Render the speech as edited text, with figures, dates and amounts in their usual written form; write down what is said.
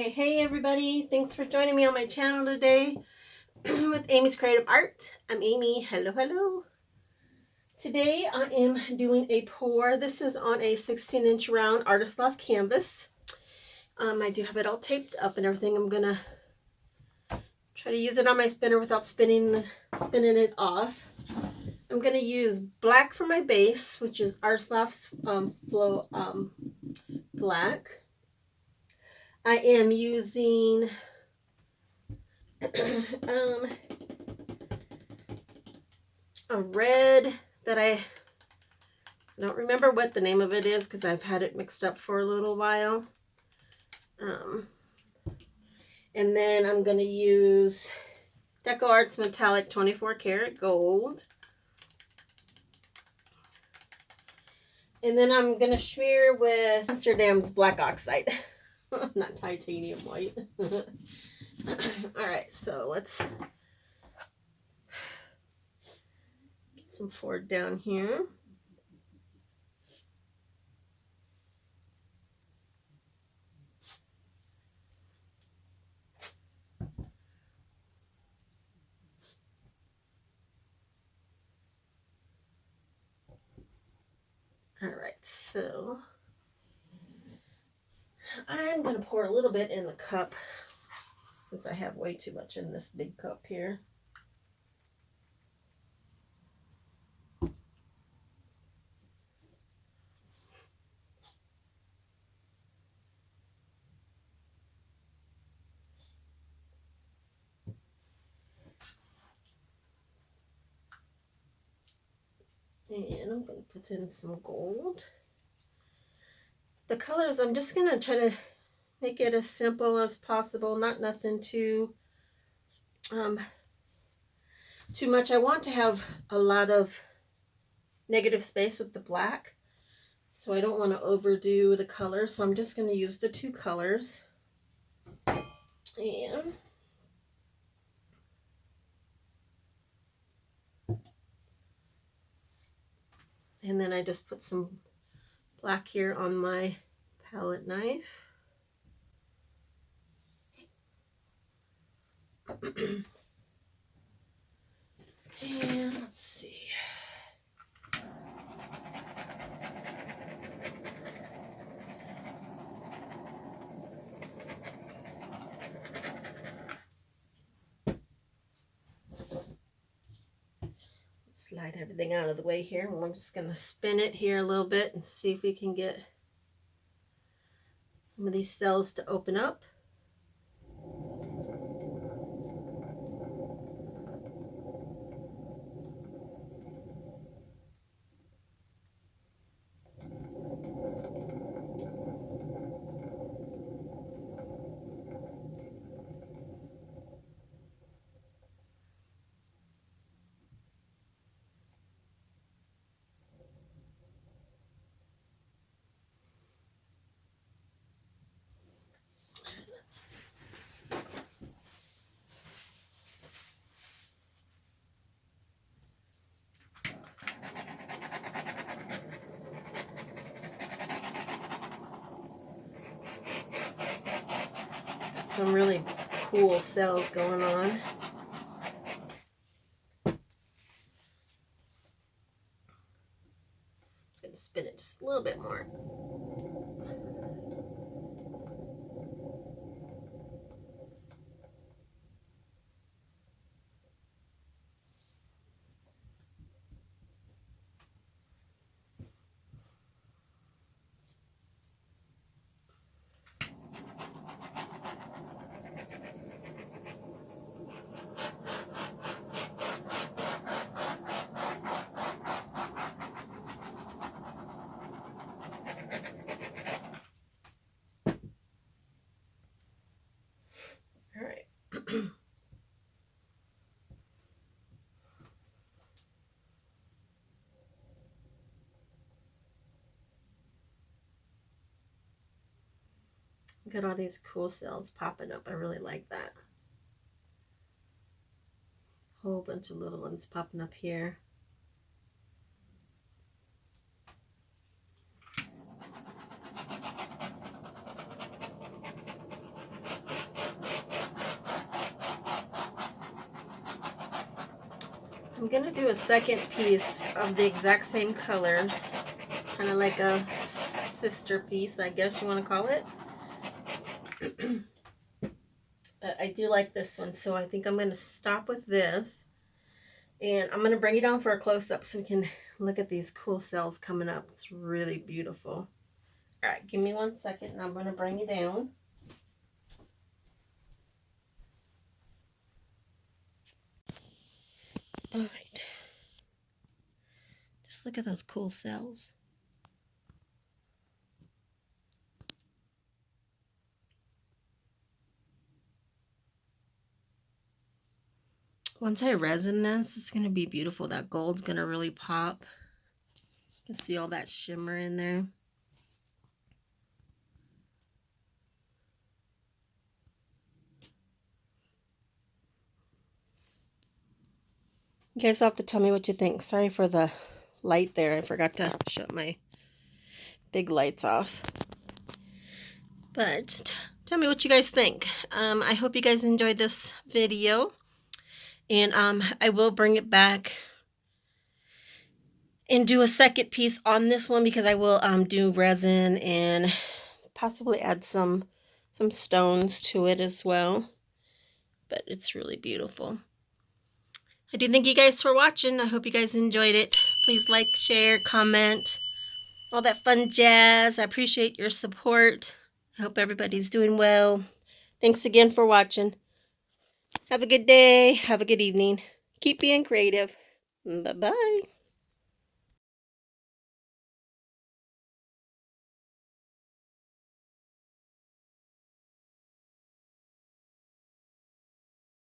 Hey everybody, thanks for joining me on my channel today with Amy's Creative Art. I'm Amy. Hello. Today I am doing a pour. This is on a 16-inch round Artist Loft canvas. I do have it all taped up and everything. I'm gonna try to use it on my spinner without spinning it off. I'm gonna use black for my base, which is Artist Loft's Flow Black. I am using a red that I don't remember what the name of it is because I've had it mixed up for a little while. And then I'm going to use Deco Arts Metallic 24 karat gold. And then I'm going to smear with Amsterdam's black oxide, not titanium white. All right, so let's get some forward down here. All right, so I'm going to pour a little bit in the cup since I have way too much in this big cup here. And I'm going to put in some gold. The colors, I'm just going to try to make it as simple as possible, nothing too much. I want to have a lot of negative space with the black, so I don't want to overdo the color, so I'm just going to use the two colors. And then I just put some black here on my palette knife. And let's see. Slide everything out of the way here. I'm just going to spin it here a little bit and see if we can get some of these cells to open up. Some really cool cells going on. Just going to spin it just a little bit more. Look at all these cool cells popping up. I really like that. Whole bunch of little ones popping up here. going to do a second piece of the exact same colors. Kind of like a sister piece, I guess you want to call it. But I do like this one, so I think I'm going to stop with this. And I'm going to bring you down for a close-up so we can look at these cool cells coming up. It's really beautiful. All right, give me 1 second, and I'm going to bring you down. All right. Just look at those cool cells. Once I resin this, it's going to be beautiful. That gold's going to really pop. You can see all that shimmer in there. You guys have to tell me what you think. Sorry for the light there. I forgot to shut my big lights off. But tell me what you guys think. I hope you guys enjoyed this video. And I will bring it back and do a second piece on this one, because I will do resin and possibly add some stones to it as well. But it's really beautiful. I do thank you guys for watching. I hope you guys enjoyed it. Please like, share, comment, all that fun jazz. I appreciate your support. I hope everybody's doing well. Thanks again for watching. Have a good day. Have a good evening. Keep being creative. Bye-bye.